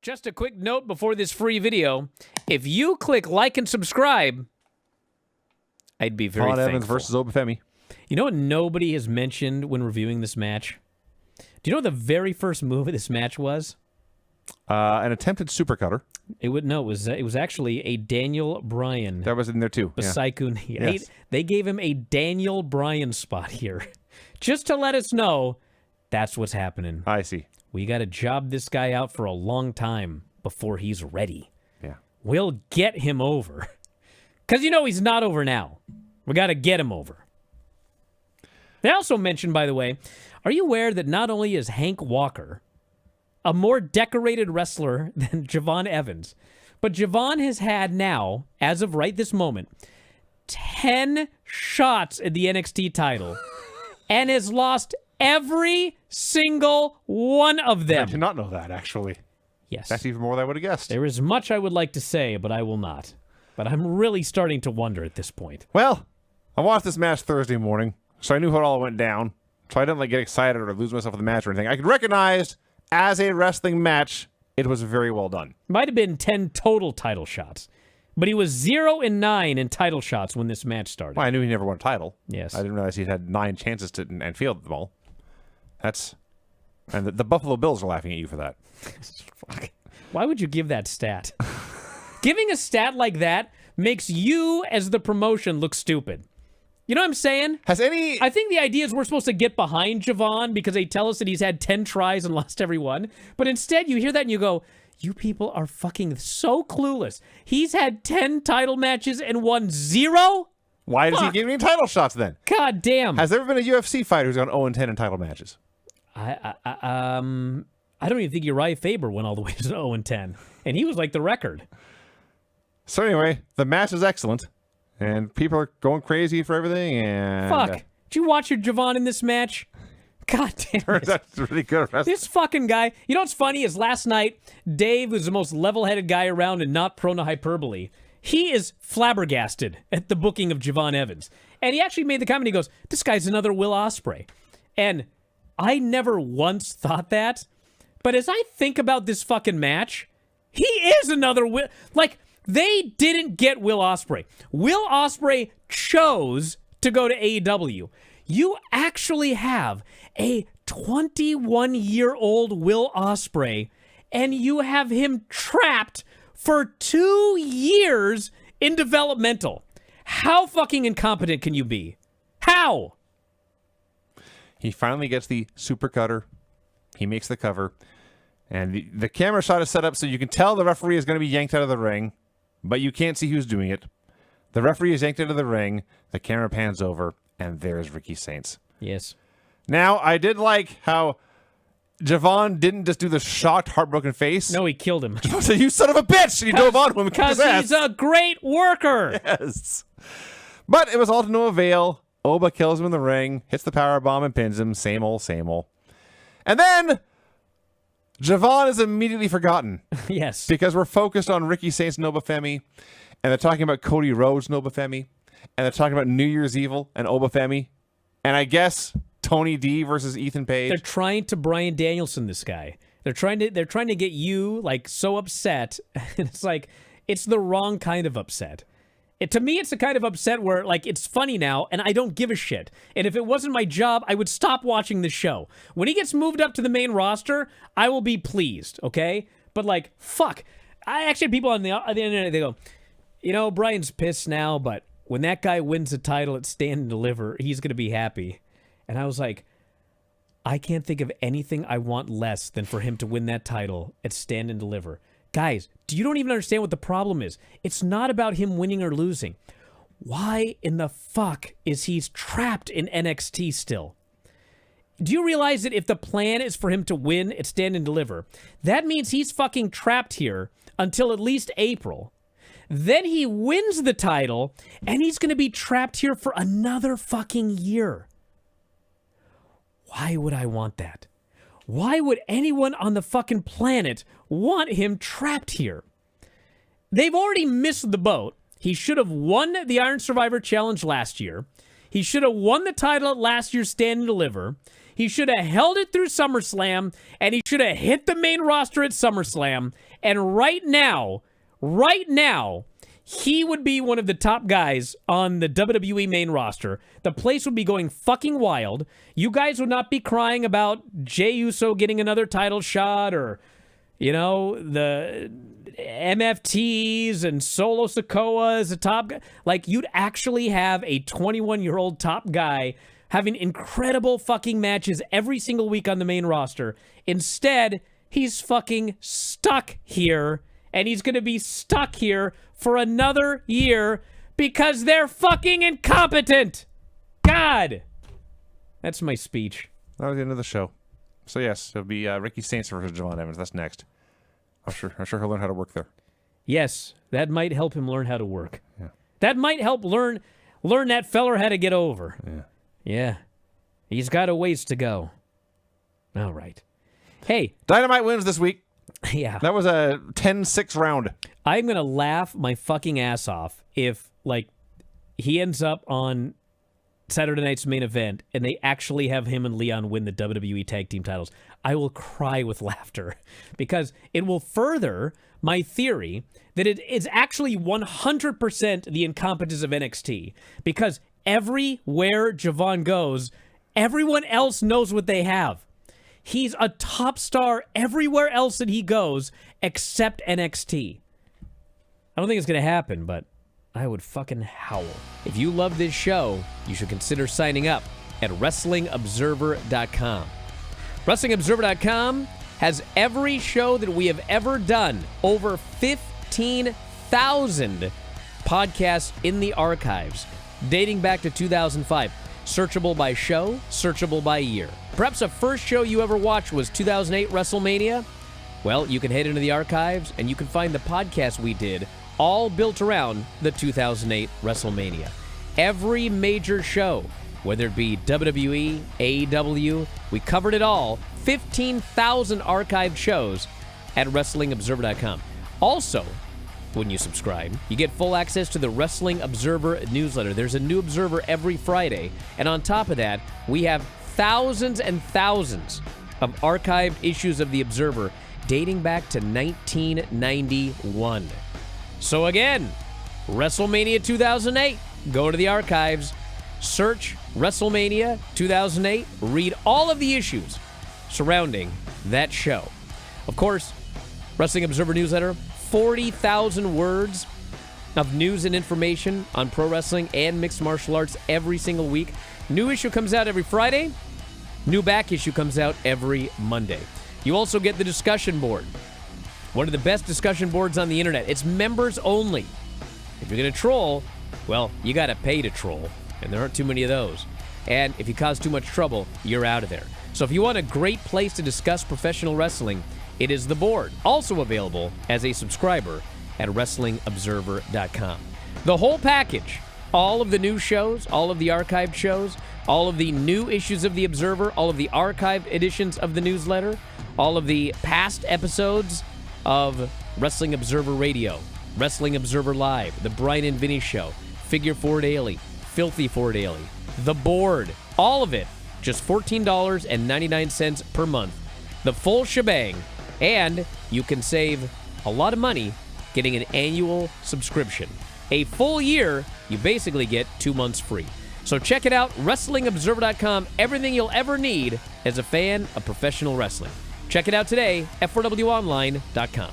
Just a quick note before this free video. If you click like and subscribe, I'd be very thankful. Evans versus Obafemi. You know what nobody has mentioned when reviewing this match? Do you know what the very first move of this match was? An attempted supercutter. It was actually a Daniel Bryan. That was in there too. Saikun. Yes. They gave him a Daniel Bryan spot here. Just to let us know that's what's happening. I see. We got to job this guy out for a long time before he's ready. Yeah. We'll get him over. Because you know he's not over now. We got to get him over. They also mentioned, by the way, are you aware that not only is Hank Walker a more decorated wrestler than Javon Evans, but Javon has had now, as of right this moment, 10 shots at the NXT title and has lost every single one of them. I did not know that, actually. Yes. That's even more than I would have guessed. There is much I would like to say, but I will not. But I'm really starting to wonder at this point. Well, I watched this match Thursday morning, so I knew how it all went down. So I didn't get excited or lose myself in the match or anything. I could recognize, as a wrestling match, it was very well done. Might have been 10 total title shots. But he was 0-9 in title shots when this match started. Well, I knew he never won a title. Yes. I didn't realize he'd had 9 chances to and fielded them all. And the Buffalo Bills are laughing at you for that. Fuck. Why would you give that stat? Giving a stat like that makes you, as the promotion, look stupid. You know what I'm saying? I think the idea is we're supposed to get behind Javon because they tell us that he's had 10 tries and lost every one. But instead, you hear that and you go, you people are fucking so clueless. He's had 10 title matches and won 0? Why does he give any title shots then? God damn. Has there ever been a UFC fighter who's gone 0-10 in title matches? I don't even think Uriah Faber went all the way to 0-10. And he was like the record. So anyway, the match is excellent. And people are going crazy for everything. And fuck. Did you watch your Javon in this match? God damn it. That's really good. This fucking guy. You know what's funny is last night, Dave was the most level-headed guy around and not prone to hyperbole. He is flabbergasted at the booking of Javon Evans. And he actually made the comment, he goes, this guy's another Will Ospreay. And I never once thought that. But as I think about this fucking match, he is another Will. Like, they didn't get Will Ospreay. Will Ospreay chose to go to AEW. You actually have a 21-year-old Will Ospreay, and you have him trapped for 2 years in developmental. How fucking incompetent can you be? How? He finally gets the super cutter. He makes the cover. And the camera shot is set up so you can tell the referee is going to be yanked out of the ring, but you can't see who's doing it. The referee is yanked out of the ring. The camera pans over, and there's Ricky Saints. Yes. Now, I did like how Javon didn't just do the shocked, heartbroken face. No, he killed him. Javon said, you son of a bitch! And he dove on him because he's a great worker. Yes. But it was all to no avail. Oba kills him in the ring, hits the powerbomb and pins him. Same old, same old. And then Javon is immediately forgotten. Yes. Because we're focused on Ricky Saints and Obafemi, and they're talking about Cody Rhodes and Obafemi, and they're talking about New Year's Evil and Obafemi, and I guess Tony D versus Ethan Page. They're trying to Bryan Danielson this guy. They're trying to get you like so upset. And it's like it's the wrong kind of upset. To me, it's the kind of upset where, like, it's funny now, and I don't give a shit. And if it wasn't my job, I would stop watching the show. When he gets moved up to the main roster, I will be pleased, okay? But, like, fuck. I actually had people on the internet, they go, you know, Bryan's pissed now, but when that guy wins the title at Stand and Deliver, he's going to be happy. And I was like, I can't think of anything I want less than for him to win that title at Stand and Deliver. Guys, you don't even understand what the problem is. It's not about him winning or losing. Why in the fuck is he trapped in NXT still? Do you realize that if the plan is for him to win at Stand and Deliver, that means he's fucking trapped here until at least April. Then he wins the title, and he's going to be trapped here for another fucking year. Why would I want that? Why would anyone on the fucking planet want him trapped here? They've already missed the boat. He should have won the Iron Survivor Challenge last year. He should have won the title at last year's Stand and Deliver. He should have held it through SummerSlam, and he should have hit the main roster at SummerSlam. And right now, he would be one of the top guys on the WWE main roster. The place would be going fucking wild. You guys would not be crying about Jey Uso getting another title shot or, you know, the MFTs and Solo Sikoa as a top guy. Like, you'd actually have a 21-year-old top guy having incredible fucking matches every single week on the main roster. Instead, he's fucking stuck here, and he's going to be stuck here for another year because they're fucking incompetent. God. That's my speech. That was the end of the show. So yes, it'll be Ricky Saints versus Javon Evans. That's next. I'm sure he'll learn how to work there. Yes, that might help him learn how to work. Yeah. That might help learn that feller how to get over. Yeah. Yeah. He's got a ways to go. All right. Hey. Dynamite wins this week. Yeah. That was a 10-6 round. I'm going to laugh my fucking ass off if, like, he ends up on Saturday night's main event and they actually have him and Leon win the WWE Tag Team titles. I will cry with laughter because it will further my theory that it is actually 100% the incompetence of NXT because everywhere Javon goes, everyone else knows what they have. He's a top star everywhere else that he goes except NXT. I don't think it's going to happen, but I would fucking howl. If you love this show, you should consider signing up at WrestlingObserver.com. WrestlingObserver.com has every show that we have ever done. Over 15,000 podcasts in the archives, dating back to 2005. Searchable by show, searchable by year. Perhaps the first show you ever watched was 2008 WrestleMania? Well, you can head into the archives and you can find the podcast we did all built around the 2008 WrestleMania. Every major show, whether it be WWE, AEW, we covered it all. 15,000 archived shows at WrestlingObserver.com. Also, when you subscribe, you get full access to the Wrestling Observer newsletter. There's a new Observer every Friday. And on top of that, we have thousands and thousands of archived issues of the Observer dating back to 1991. So again, WrestleMania 2008, go to the archives, search WrestleMania 2008, read all of the issues surrounding that show. Of course, Wrestling Observer newsletter, 40,000 words of news and information on pro wrestling and mixed martial arts every single week. New issue comes out every Friday. New back issue comes out every Monday. You also get the discussion board. One of the best discussion boards on the internet. It's members only. If you're going to troll, well, you got to pay to troll, and there aren't too many of those. And if you cause too much trouble, you're out of there. So if you want a great place to discuss professional wrestling, it is the board. Also available as a subscriber at WrestlingObserver.com. The whole package, all of the new shows, all of the archived shows, all of the new issues of the Observer, all of the archived editions of the newsletter, all of the past episodes of Wrestling Observer Radio, Wrestling Observer Live, The Bryan Vinny Show, Figure 4 Daily, Filthy 4 Daily, The Board, all of it, just $14.99 per month. The full shebang, and you can save a lot of money getting an annual subscription. A full year, you basically get 2 months free. So check it out, WrestlingObserver.com, everything you'll ever need as a fan of professional wrestling. Check it out today, F4WOnline.com.